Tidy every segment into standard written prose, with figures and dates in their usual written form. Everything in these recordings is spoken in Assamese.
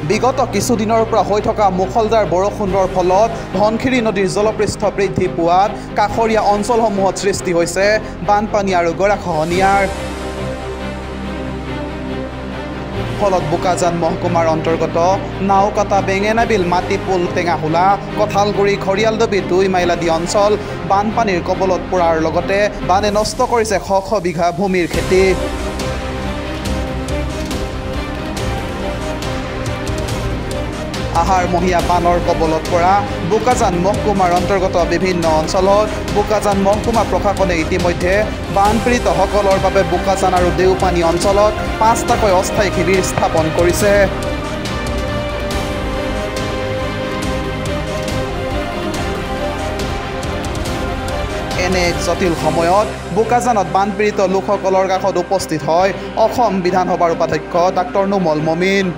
বিগত কিছুদিনৰ পৰা হৈ থকা মুখলধাৰ বৰষুণৰ ফলত ধনশিৰি নদীৰ জলপৃষ্ঠ বৃদ্ধি পোৱাত কাষৰীয়া অঞ্চলসমূহত সৃষ্টি হৈছে বানপানী আৰু গৰাখহনীয়াৰ ফলত বোকাজান মহকুমাৰ অন্তৰ্গত নাওকাটা বেঙেনাবিল মাটিপুল টেঙাহোলা কঁঠালগুৰি খৰিয়ালডবি 2 মাইল আদি অঞ্চল বানপানীৰ কবলত পৰাৰ লগতে বানে নষ্ট কৰিছে শ শ বিঘা ভূমিৰ খেতি। আহাৰমহীয়া বানৰ কবলত পৰা বোকাজান মহকুমাৰ অন্তৰ্গত বিভিন্ন অঞ্চলত বোকাজান মহকুমা প্ৰশাসনে ইতিমধ্যে বানপীড়িতসকলৰ বাবে বোকাজান আৰু দেওপানী অঞ্চলত 5টাকৈ অস্থায়ী শিবিৰ স্থাপন কৰিছে। এনে এক জটিল সময়ত বোকাজানত বানপীড়িত লোকসকলৰ কাষত উপস্থিত হয় অসম বিধানসভাৰ উপাধ্যক্ষ ডাক্তৰ নুমল মমিন।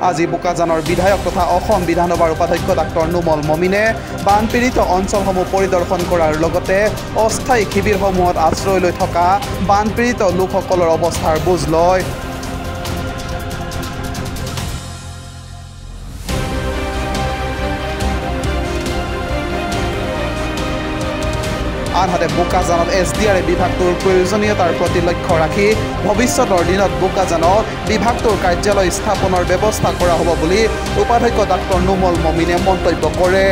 আজি বোকাজানৰ বিধায়ক তথা অসম বিধানসভাৰ উপাধ্যক্ষ ডাক্তৰ নুমল মমিনে বানপীড়িত অঞ্চলসমূহ পৰিদৰ্শন কৰাৰ লগতে অস্থায়ী শিবিৰসমূহত আশ্ৰয় লৈ থকা বানপীড়িত লোকসকলৰ অৱস্থাৰ বুজ লয়। আনহাতে বোকাজানত SDR বিভাগটোৰ প্ৰয়োজনীয়তাৰ প্ৰতি লক্ষ্য ৰাখি ভৱিষ্যতৰ দিনত বোকাজানত বিভাগটোৰ কাৰ্যালয় স্থাপনৰ ব্যৱস্থা কৰা হ'ব বুলি উপাধ্যক্ষ ডাক্তৰ নুমল মমিনে মন্তব্য কৰে।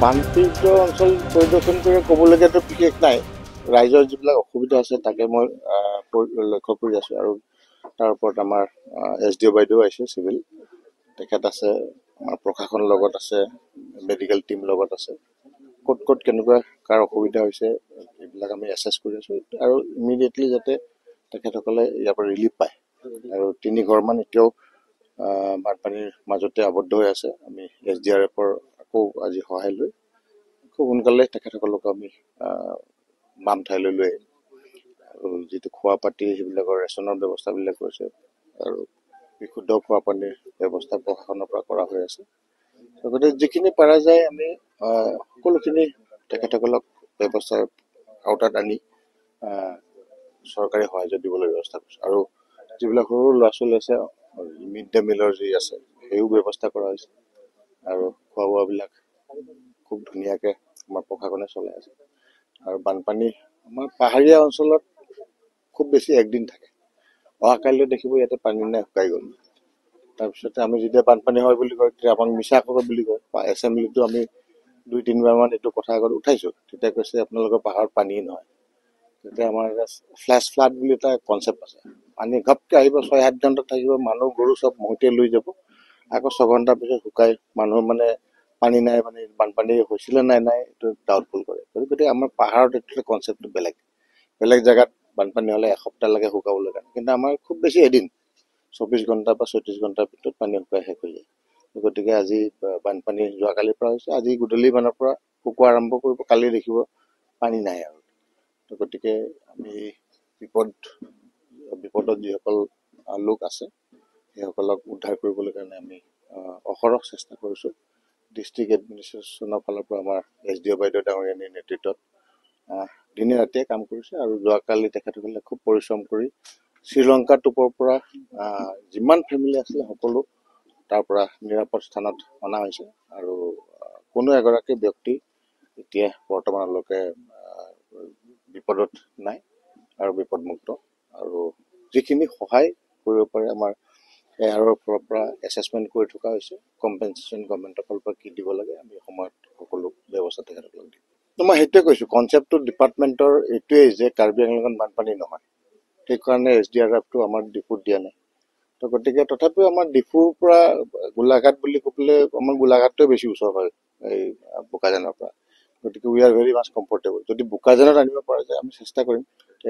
বানপীড়িত অঞ্চল পৰিদৰ্শন কৰি ক'বলগীয়াতো বিশেষ নাই। ৰাইজৰ যিবিলাক অসুবিধা আছে তাকে মই লক্ষ্য কৰি আছোঁ আৰু তাৰ ওপৰত আমাৰ SDO বাইদেউ আহিছে চিভিল, তেখেত আছে, আমাৰ প্ৰশাসন লগত আছে, মেডিকেল টিম লগত আছে। ক'ত ক'ত কেনেকুৱা কাৰ অসুবিধা হৈছে এইবিলাক আমি এছেছ কৰি আছোঁ আৰু ইমিডিয়েটলি যাতে তেখেতসকলে ইয়াৰ পৰা ৰিলিফ পায়। আৰু 3 ঘৰমান এতিয়াও বানপানীৰ মাজতে আবদ্ধ হৈ আছে। আমি SDRFৰ আকৌ আজি সহায় লৈ খুব সোনকালে তেখেতসকলক আমি বাম ঠাইলৈ লৈ আহিম আৰু যিটো খোৱা পাতি সেইবিলাকৰ ৰেচনৰ ব্যৱস্থাবিলাক কৰিছে আৰু বিশুদ্ধ খোৱা পানীৰ ব্যৱস্থা প্ৰশাসনৰ পৰা কৰা হৈ আছে। লগতে যিখিনি পৰা যায় আমি সকলোখিনি তেখেতসকলক ব্যৱস্থাৰ আওতাত আনি চৰকাৰী সাহায্য দিবলৈ ব্যৱস্থা কৰিছোঁ আৰু যিবিলাক সৰু ল'ৰা ছোৱালী আছে মিড ডে মিলৰ যি আছে সেইও ব্যৱস্থা কৰা হৈছে আৰু খোৱা বোৱাবিলাক খুব ধুনীয়াকৈ আমাৰ প্ৰশাসনে চলাই আছে। আৰু বানপানী আমাৰ পাহাৰীয়া অঞ্চলত খুব বেছি একদিন থাকে, অহাকাইলৈ দেখিব ইয়াতে পানী নাই, শুকাই গ'ল। তাৰপিছতে আমি যেতিয়া বানপানী হয় বুলি কয় তেতিয়া আমাক মিছা কথা বুলি কয়। এছেম্বলিটো আমি 2-3বাৰমান এইটো কথা আগত উঠাইছোঁ, তেতিয়া কৈছে আপোনালোকৰ পাহাৰত পানী নহয়। তেতিয়া আমাৰ ফ্লেছ ফ্লাড বুলি এটা কনচেপ্ট আছে, পানী ঘপকৈ আহিব, 6-7 ঘণ্টা থাকিব, মানুহ গৰু চব মহতিয়াই লৈ যাব, আকৌ 6 ঘণ্টাৰ পিছত শুকাই মানুহ মানে পানী নাই, মানে বানপানী হৈছিলে নাই এইটো ডাউটফুল কৰে। গতিকে আমাৰ পাহাৰত এইটো কনচেপ্টটো বেলেগ জেগাত বানপানী হ'লে এসপ্তাহ লাগে শুকাবলৈ কাৰণে, কিন্তু আমাৰ খুব বেছি এদিন 24 ঘণ্টা বা 36 ঘণ্টাৰ ভিতৰত পানী শুকাই শেষ হৈ যায়। গতিকে আজি বানপানী যোৱাকালিৰ পৰা হৈছে, আজি গধূলি মানৰ পৰা শুকোৱা আৰম্ভ কৰিব, কালি দেখিব পানী নাই আৰু। গতিকে আমি বিপদত যিসকল লোক আছে সেইসকলক উদ্ধাৰ কৰিবলৈ কাৰণে আমি অহৰহ চেষ্টা কৰিছোঁ। ডিষ্ট্ৰিক্ট এডমিনিষ্ট্ৰেশ্যনৰ ফালৰ পৰা আমাৰ SDO বাইদেউ ডাঙৰীয়ানীৰ নেতৃত্বত দিনে ৰাতিয়ে কাম কৰিছে আৰু যোৱাকালি তেখেতসকলে খুব পৰিশ্ৰম কৰি শ্ৰীলংকা টোপৰ পৰা যিমান ফেমিলি আছিলে সকলো তাৰ পৰা নিৰাপদ স্থানত অনা হৈছে আৰু কোনো এগৰাকী ব্যক্তি এতিয়া বৰ্তমানলৈকে বিপদত নাই আৰু বিপদমুক্ত। আৰু যিখিনি সহায় কৰিব পাৰে আমাৰ এয়াৰৰ ফালৰ পৰা এছেছমেণ্ট কৰি থকা হৈছে, কম্পেনচেশ্যন গভৰ্ণমেণ্টৰ ফালৰ পৰা কি দিব লাগে আমি সময়ত সকলো ব্যৱস্থা তেখেতসকলক দিম। মই সেইটোৱে কৈছোঁ, কনচেপ্টটো ডিপাৰ্টমেণ্টৰ এইটোৱেই যে কাৰ্বি আংলঙত বানপানী নহয়, সেইকাৰণে SDRFটো আমাৰ ডিপুত দিয়া নাই। তো গতিকে তথাপিও আমাৰ ডিপুৰ পৰা গোলাঘাট বুলি ক'লে আমাৰ গোলাঘাটটোৱে বেছি ওচৰ হয় এই বোকাজানৰ পৰা। গতিকে we are very much comfortable. যদি বোকাজানত আনিব পৰা যায় আমি চেষ্টা কৰিম।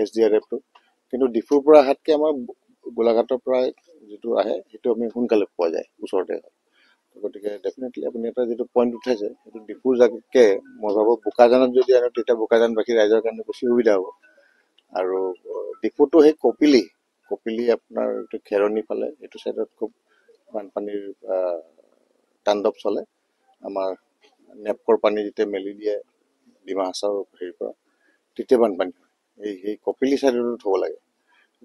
SDRF-টো কিন্তু ডিফুৰ পৰা অহাতকৈ আমাৰ গোলাঘাটৰ পৰা যিটো আহে সেইটো আমি সোনকালে পোৱা যায় ওচৰতে হয় গতিকে ডেফিনেটলি আপুনি এটা যিটো পইণ্ট উঠাইছে সেইটো ডিফুৰ জাগতকৈ মই ভাবোঁ বোকাজানত যদি আনো তেতিয়া বোকাজানবাসী ৰাইজৰ কাৰণে বেছি সুবিধা হ'ব আৰু ডিফুটো সেই কপিলি আপোনাৰ এইটো খেৰণি ফালে এইটো চাইডত খুব বানপানীৰ তাণ্ডৱ চলে আমাৰ নেপকৰ পানী যেতিয়া মেলি দিয়ে ডিমা হাছাওৰ হেৰিৰ পৰা তেতিয়া বানপানী হয় সেই কপিলি চাইডত হ'ব লাগে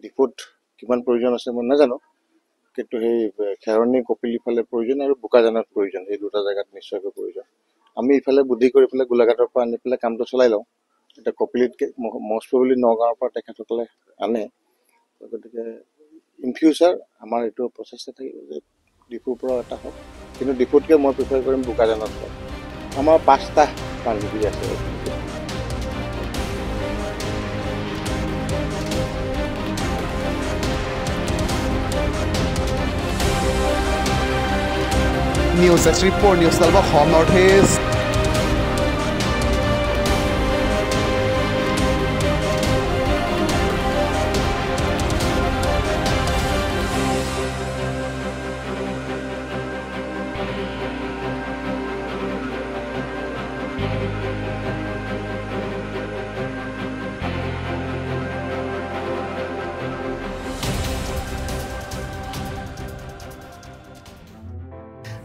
ডিফুত কিমান প্ৰয়োজন আছে মই নাজানো কিন্তু সেই খেৰণি কপিলি ফালে প্ৰয়োজন আৰু বোকাজানত প্ৰয়োজন এই দুটা জেগাত নিশ্চয়কৈ প্ৰয়োজন আমি ইফালে বুদ্ধি কৰি পেলাই গোলাঘাটৰ পৰা আনি পেলাই কামটো চলাই লওঁ এতিয়া কপিলিতকৈ মষ্ট প্ৰবেবলি নগাঁৱৰ পৰা তেখেতসকলে আনে গতিকে ইন ফিউচাৰ আমাৰ এইটো প্ৰচেষ্টা থাকিব যে ডিফুৰ পৰা এটা হওক কিন্তু ডিফুতকৈ মই প্ৰিফাৰ কৰিম বোকাজানত হওক আমাৰ 5টা পানীগুৰি আছে News Desk Report, News Talbot, Home Northeast.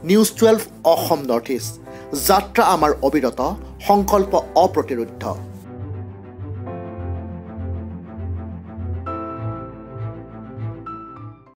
News 12 Assam north east যাত্ৰা আমাৰ অবিৰত সংকল্প অপ্ৰতিৰোধ্য